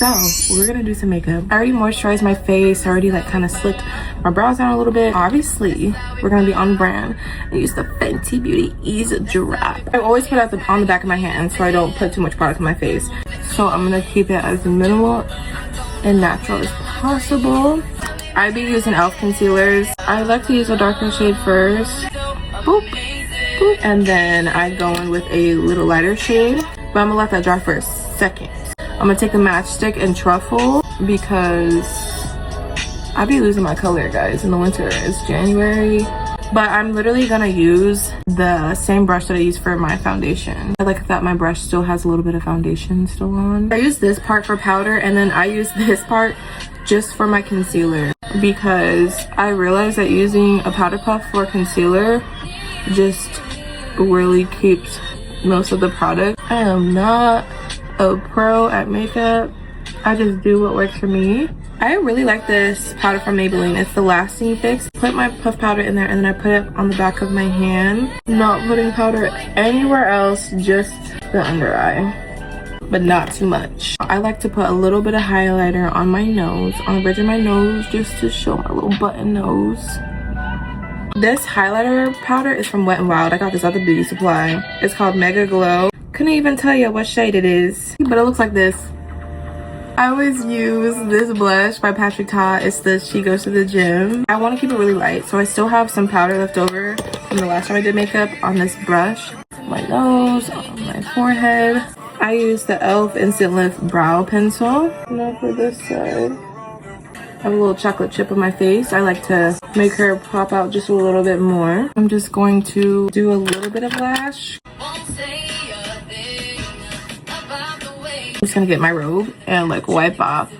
So we're gonna do some makeup. I already moisturized my face. I already like kind of slicked my brows down a little bit. Obviously we're gonna be on brand and use the Fenty Beauty Ease Drop. I always put it on the back of my hand so I don't put too much product on my face. So I'm gonna keep it as minimal and natural as possible. I be using e.l.f. concealers. I like to use a darker shade first. Boop, boop. And then I go in with a little lighter shade. But I'm gonna let that dry for a second. I'm gonna take the matchstick and truffle because I be losing my color, guys, in the winter. It's January. But I'm literally gonna use the same brush that I use for my foundation. I like that my brush still has a little bit of foundation still on. I use this part for powder, and then I use this part just for my concealer, because I realized that using a powder puff for concealer just really keeps most of the product. I am not a pro at makeup. I just do what works for me. I really like this powder from Maybelline. It's the Lasting Fix. Put my puff powder in there and then I put it on the back of my hand. Not putting powder anywhere else, just the under eye, but not too much. I like to put a little bit of highlighter on my nose, on the bridge of my nose, just to show my little button nose. This highlighter powder is from Wet n Wild. I got this at the beauty supply. It's called Mega Glow. Couldn't even tell you what shade it is, but it looks like this. I always use this blush by Patrick Ta. It's the She Goes to the Gym. I want to keep it really light, so I still have some powder left over from the last time I did makeup on this brush. My nose, on my forehead. I use the e.l.f. Instant Lift Brow Pencil. Now for this side, I have a little chocolate chip on my face. I like to make her pop out just a little bit more. I'm just going to do a little bit of lash. I'm just gonna get my robe and like wipe off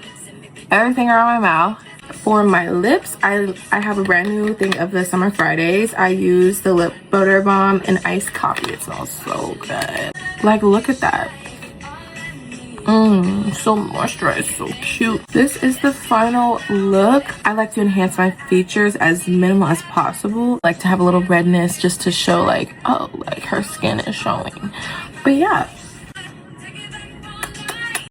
everything around my mouth. For my lips, I have a brand new thing of the Summer Fridays. I use the Lip Butter Balm and Iced Coffee. It smells so good. Like, look at that. So moisturized, so cute. This is the final look. I like to enhance my features as minimal as possible. I like to have a little redness just to show like, oh, like her skin is showing. But yeah,